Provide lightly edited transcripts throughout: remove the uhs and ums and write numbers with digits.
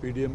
PDM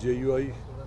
JUI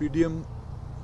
PDM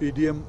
PDM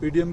PDM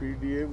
PDM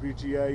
PTI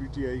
PTI,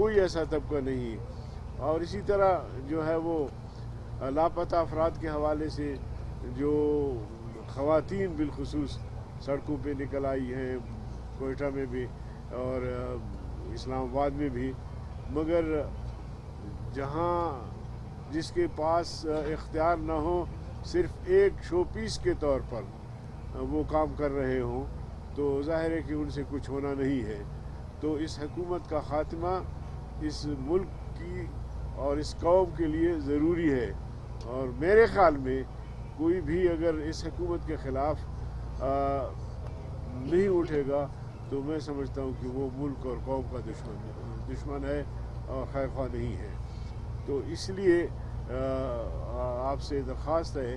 کوئی ایسا طبقہ نہیں. اور اسی طرح جو ہے وہ لاپتہ افراد کے حوالے سے جو خواتین بالخصوص سڑکوں پہ نکل آئی ہیں کوئٹہ میں بھی اور اسلام آباد میں بھی, مگر جہاں جس کے پاس اختیار نہ ہو, صرف ایک شو پیس کے طور پر وہ کام کر رہے ہوں, تو ظاہر ہے کہ ان سے کچھ ہونا نہیں ہے. تو اس حکومت کا خاتمہ اس ملک کی اور اس قوم کے لیے ضروری ہے. اور میرے خیال میں کوئی بھی اگر اس حکومت کے خلاف نہیں اٹھے گا تو میں سمجھتا ہوں کہ وہ ملک اور قوم کا دشمن ہے اور خیر خواہ نہیں ہے. تو اس لیے آپ سے درخواست ہے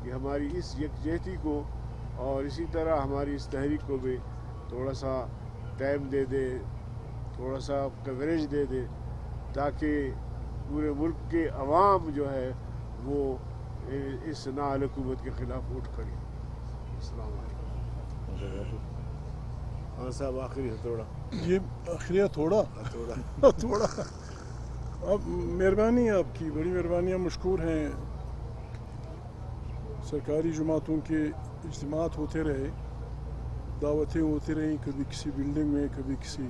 کہ ہماری اس یکجہتی کو اور اسی طرح ہماری اس تحریک کو بھی تھوڑا سا ٹائم دے دے, تھوڑا سا کوریج دے دے, تاکہ پورے ملک کے عوام جو ہے وہ اس نااہل حکومت کے خلاف اٹھ کھڑے. السلام علیکم. ہاں صاحب آخری تھوڑا یہ آخریہ تھوڑا اب مہربانی آپ کی, بڑی مہربانی, مشکور ہیں. سرکاری جماعتوں کے اجتماعات ہوتے رہے, دعوتیں ہوتی رہیں, کبھی کسی بلڈنگ میں, کبھی کسی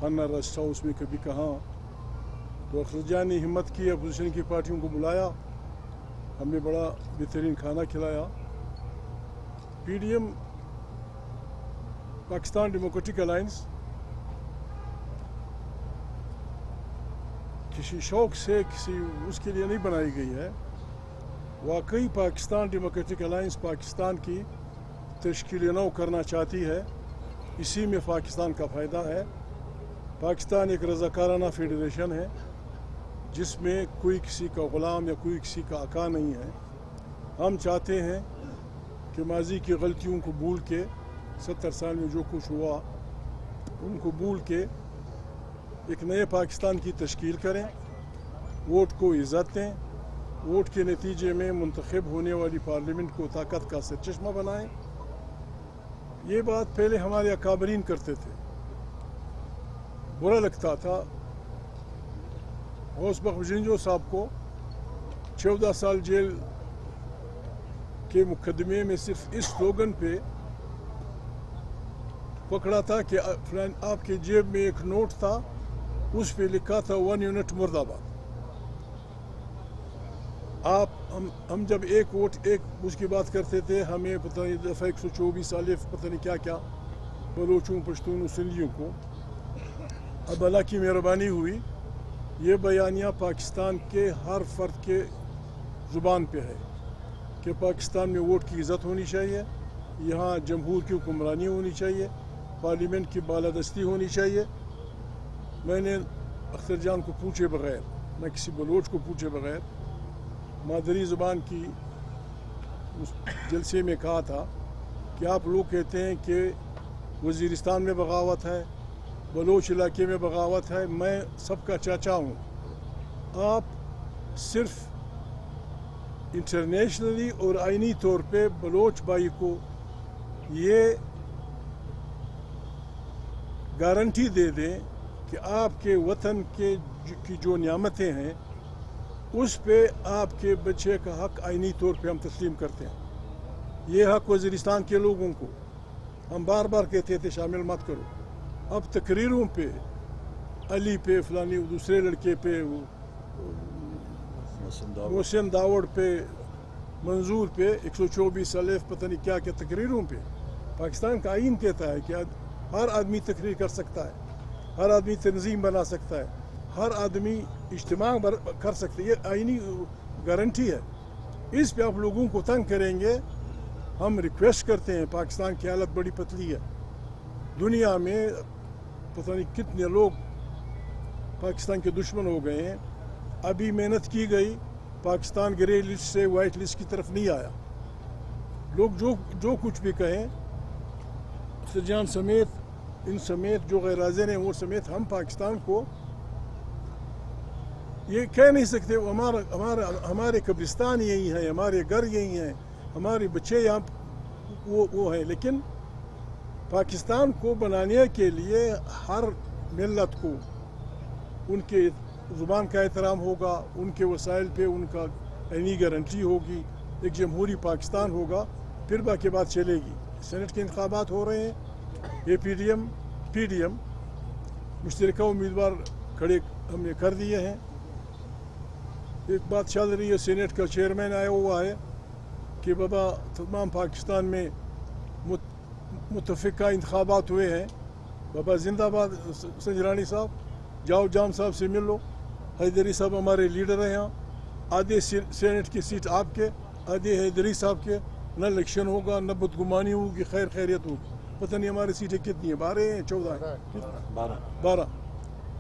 خانہ ریسٹ ہاؤس میں, کبھی کہاں. تو اخرجان نے ہمت کی, اپوزیشن کی پارٹیوں کو بلایا, ہم نے بڑا بہترین کھانا کھلایا. P D M Pakistan democratic alliance کسی شوق سے کسی اس کے لیے نہیں بنائی گئی ہے. واقعی پاکستان ڈیموکریٹک الائنس پاکستان کی تشکیل نو کرنا چاہتی ہے. اسی میں پاکستان کا فائدہ ہے. پاکستان ایک رضاکارانہ فیڈریشن ہے جس میں کوئی کسی کا غلام یا کوئی کسی کا آقا نہیں ہے. ہم چاہتے ہیں کہ ماضی کی غلطیوں کو بھول کے 70 سال میں جو کچھ ہوا ان کو بھول کے ایک نئے پاکستان کی تشکیل کریں, ووٹ کو عزت دیں, ووٹ کے نتیجے میں منتخب ہونے والی پارلیمنٹ کو طاقت کا سرچشمہ بنائیں. یہ بات پہلے ہمارے اکابرین کرتے تھے, برا لگتا تھا. غوث بخش جنجو صاحب کو 14 سال جیل کے مقدمے میں صرف اس سلوگن پہ پکڑا تھا کہ آپ کے جیب میں ایک نوٹ تھا, اس پہ لکھا تھا 1 یونٹ مرد آباد. ہم جب ایک ووٹ ایک اس کی بات کرتے تھے, ہمیں پتہ نہیں دفعہ 124 الف پتہ نہیں کیا کیا بلوچوں, پشتونوں, سندھیوں کو. اب اللہ کی مہربانی ہوئی, یہ بیانیہ پاکستان کے ہر فرد کے زبان پہ ہے کہ پاکستان میں ووٹ کی عزت ہونی چاہیے, یہاں جمہور کی حکمرانی ہونی چاہیے, پارلیمنٹ کی بالادستی ہونی چاہیے. میں نے اختر جان کو پوچھے بغیر, میں کسی بلوچ کو پوچھے بغیر مادری زبان کی اس جلسے میں کہا تھا کہ آپ لوگ کہتے ہیں کہ وزیرستان میں بغاوت ہے, بلوچ علاقے میں بغاوت ہے. میں سب کا چاچا ہوں. آپ صرف انٹرنیشنلی اور آئینی طور پہ بلوچ بھائی کو یہ گارنٹی دے دیں کہ آپ کے وطن کی جو نعمتیں ہیں اس پہ آپ کے بچے کا حق آئینی طور پہ ہم تسلیم کرتے ہیں. یہ حق وزیرستان کے لوگوں کو ہم بار بار کہتے تھے شامل مت کرو. اب تقریروں پہ علی پہ, فلانی دوسرے لڑکے پہ, محسن داوڑ پہ, منظور پہ 124 الف پتہ نہیں کیا کیا تقریروں پہ. پاکستان کا آئین کہتا ہے کہ ہر آدمی تقریر کر سکتا ہے, ہر آدمی تنظیم بنا سکتا ہے, ہر آدمی اجتماع کر سکتا ہے. یہ آئینی گارنٹی ہے. اس پہ آپ لوگوں کو تنگ کریں گے. ہم ریکویسٹ کرتے ہیں, پاکستان کی حالت بڑی پتلی ہے. دنیا میں پتہ نہیں کتنے لوگ پاکستان کے دشمن ہو گئے ہیں. ابھی محنت کی گئی, پاکستان گرے لسٹ سے وائٹ لسٹ کی طرف نہیں آیا. لوگ جو کچھ بھی کہیں, سجان سمیت, ان سمیت جو غیر حاضر ہیں وہ سمیت, ہم پاکستان کو یہ کہہ نہیں سکتے ہمارے قبرستان یہی ہیں, ہمارے گھر یہی ہیں, ہمارے بچے یہاں وہ ہیں. لیکن پاکستان کو بنانے کے لیے ہر ملت کو, ان کے زبان کا احترام ہوگا, ان کے وسائل پہ ان کا عینی گارنٹی ہوگی, ایک جمہوری پاکستان ہوگا, پھر باقی بات چلے گی. سینٹ کے انتخابات ہو رہے ہیں, یہ پی ڈی ایم مشترکہ امیدوار کھڑے ہم نے کر دیے ہیں. ایک بات چل رہی ہے, سینٹ کا چیئرمین آیا ہوا ہے کہ بابا تمام پاکستان میں متفقہ انتخابات ہوئے ہیں, بابا زندہ باد سنجرانی صاحب, جاؤ جام صاحب سے مل لو. حیدری صاحب ہمارے لیڈر ہیں یہاں, آدھے سینٹ کی سیٹ آپ کے, آدھے حیدری صاحب کے. نہ الیکشن ہوگا, نہ بدگمانی ہوگی, خیر خیریت ہوگی. پتہ نہیں ہماری سیٹیں کتنی ہیں, 12 ہیں 14 ہیں, 12.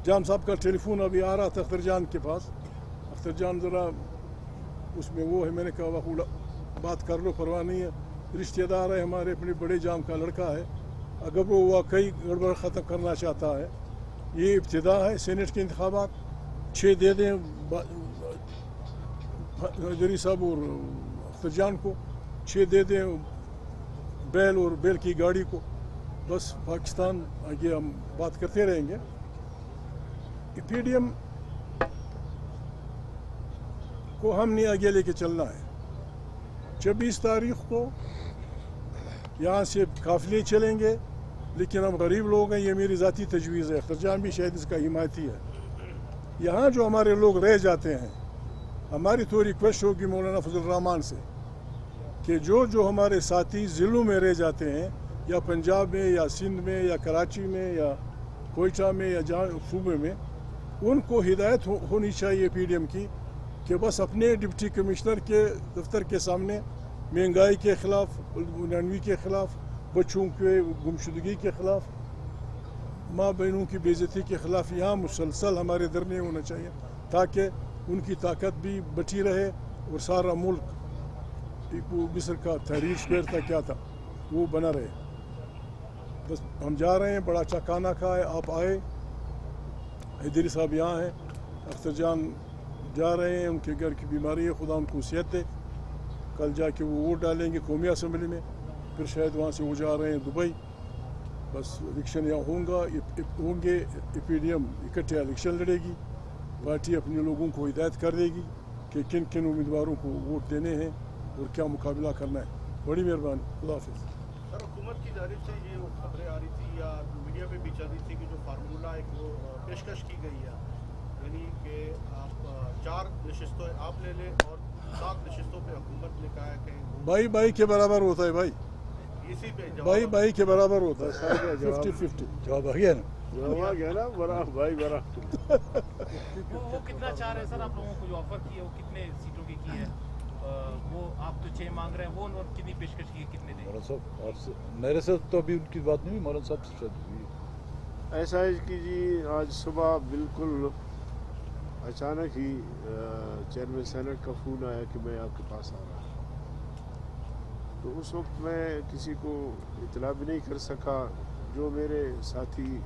جام صاحب کا ٹیلی فون ابھی آ رہا تھا اختر جان کے پاس. اختر جان ذرا اس میں وہ ہے, میں نے کہا بات کر لو, پرواہ نہیں ہے, رشتہ دار ہے ہمارے, اپنے بڑے جام کا لڑکا ہے, اگر وہ واقعی گڑبڑ ختم کرنا چاہتا ہے. یہ ابتدا ہے سینٹ کے انتخابات, 6 دے دیں حیدری صاحب اور اختر جان کو, 6 دے دیں بیل اور بیل کی گاڑی کو, بس پاکستان آگے ہم بات کرتے رہیں گے. پی ڈی ایم کو ہم نے آگے لے کے چلنا ہے. 26 تاریخ کو یہاں سے قافلے چلیں گے, لیکن ہم غریب لوگ ہیں, یہ میری ذاتی تجویز ہے, اختر جان بھی شاید اس کا حمایتی ہے. یہاں جو ہمارے لوگ رہ جاتے ہیں, ہماری تو ریکویسٹ ہوگی مولانا فضل الرحمان سے کہ جو ہمارے ساتھی ضلعوں میں رہ جاتے ہیں, یا پنجاب میں یا سندھ میں یا کراچی میں یا کوئٹہ میں یا جہاں صوبے میں, ان کو ہدایت ہونی چاہیے پی ڈی ایم کی کہ بس اپنے ڈپٹی کمشنر کے دفتر کے سامنے مہنگائی کے خلاف, نانوی کے خلاف, بچوں کے گمشدگی کے خلاف, ماں بہنوں کی بے عزتی کے خلاف یہاں مسلسل ہمارے دھرنے ہونا چاہیے, تاکہ ان کی طاقت بھی بچی رہے اور سارا ملک مصر کا تحریر اسکوائر تھا کیا تھا وہ بنا رہے. بس ہم جا رہے ہیں, بڑا اچھا کھانا کھائے, آپ آئے, حیدری صاحب یہاں ہیں, اختر جان جا رہے ہیں, ان کے گھر کی بیماری ہے, خدا ان کو صحت دے. کل جا کے وہ ووٹ ڈالیں گے قومی اسمبلی میں, پھر شاید وہاں سے وہ جا رہے ہیں دبئی. بس الیکشن یہاں ہوں گے, پی ڈی ایم اکٹھے الیکشن لڑے گی, پارٹی اپنے لوگوں کو ہدایت کر دے گی کہ کن کن امیدواروں کو ووٹ دینے ہیں اور کیا مقابلہ کرنا ہے. بڑی مہربانی, خدا حافظ. سر, حکومت کی جانب سے یہ خبریں آ رہی تھی یا میڈیا پہ بھی چل رہی تھی کہ جو فارمولہ ایک وہ پیشکش کی گئی ہے, یعنی کہ آپ 4 نشستوں آپ لے لیں اور 7 نشستوں پہ حکومت نے کہا ہے کہ بائی کے برابر ہوتا ہے, بھائی اسی پہ بائی کے برابر ہوتا ہے, 50-50. جواب آ گیا نا, جواب آ گیا نا, برا بھائی برا. وہ کتنا چاہ رہے ہیں سر آپ لوگوں کو جو آفر کی ہے, وہ کتنے سیٹوں کی ہے؟ وہ آپ تو 6 مانگ رہے ہیں, وہ اور کتنی پیشکش کی ہے, کتنے دیں؟ مولانا صاحب آپ سے, میرے سے تو ابھی ان کی بات نہیں ہوئی, مولانا صاحب سے شاید ہوئی. ایسا ہے کہ جی آج صبح بالکل اچانک ہی چیئرمین سینٹ کا فون آیا کہ میں آپ کے پاس آ رہا ہوں. تو اس وقت میں کسی کو اطلاع بھی نہیں کر سکا. جو میرے ساتھی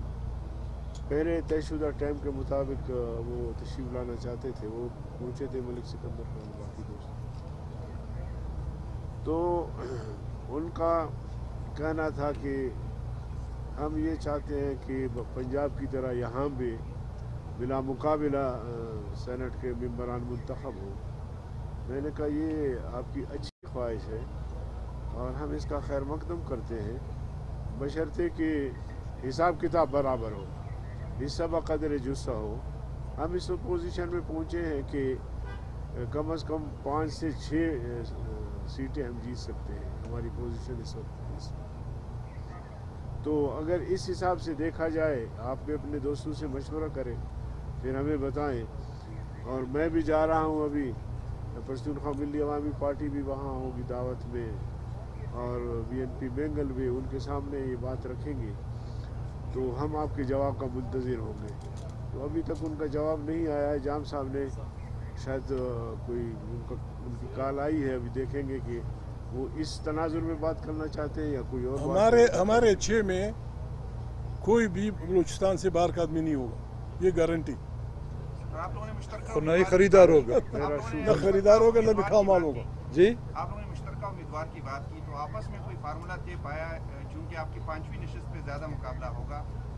پہلے طے شدہ ٹائم کے مطابق وہ تشریف لانا چاہتے تھے, وہ پہنچے تھے, ملک سکندر خان باقی دوست. تو ان کا کہنا تھا کہ ہم یہ چاہتے ہیں کہ پنجاب کی طرح یہاں بھی بلا مقابلہ سینٹ کے ممبران منتخب ہو. میں نے کہا یہ آپ کی اچھی خواہش ہے اور ہم اس کا خیر مقدم کرتے ہیں, بشرطے کہ حساب کتاب برابر ہو, حصہ بقدر جسہ ہو. ہم اس پوزیشن میں پہنچے ہیں کہ کم از کم 5 سے 6 سیٹیں ہم جیت سکتے ہیں. ہماری پوزیشن اس وقت تو اگر اس حساب سے دیکھا جائے, آپ بھی اپنے دوستوں سے مشورہ کریں, پھر ہمیں بتائیں. اور میں بھی جا رہا ہوں ابھی, پشتونخوا ملی عوامی پارٹی بھی وہاں ہوگی دعوت میں, اور BNP بینگل بھی, ان کے سامنے یہ بات رکھیں گے. تو ہم آپ کے جواب کا منتظر ہوں گے. تو ابھی تک ان کا جواب نہیں آیا ہے. جام صاحب نے شاید کوئی ان کی کال آئی ہے, ابھی دیکھیں گے کہ وہ اس تناظر میں بات کرنا چاہتے ہیں یا کوئی اور. ہمارے 6 میں کوئی بھی بلوچستان سے باہر کا آدمی نہیں ہوگا, یہ گارنٹی. آپ لوگوں نے مشترکہ اور نہ ہی خریدار ہوگا, نہ خریدار ہوگا نہ بکھا مال ہوگا. جی آپ لوگوں نے مشترکہ امیدوار کی بات کی, تو آپس میں کوئی فارمولہ طے پایا ہے؟ چونکہ آپ کی 5ویں نشست پہ زیادہ مقابلہ ہوگا,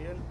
ANP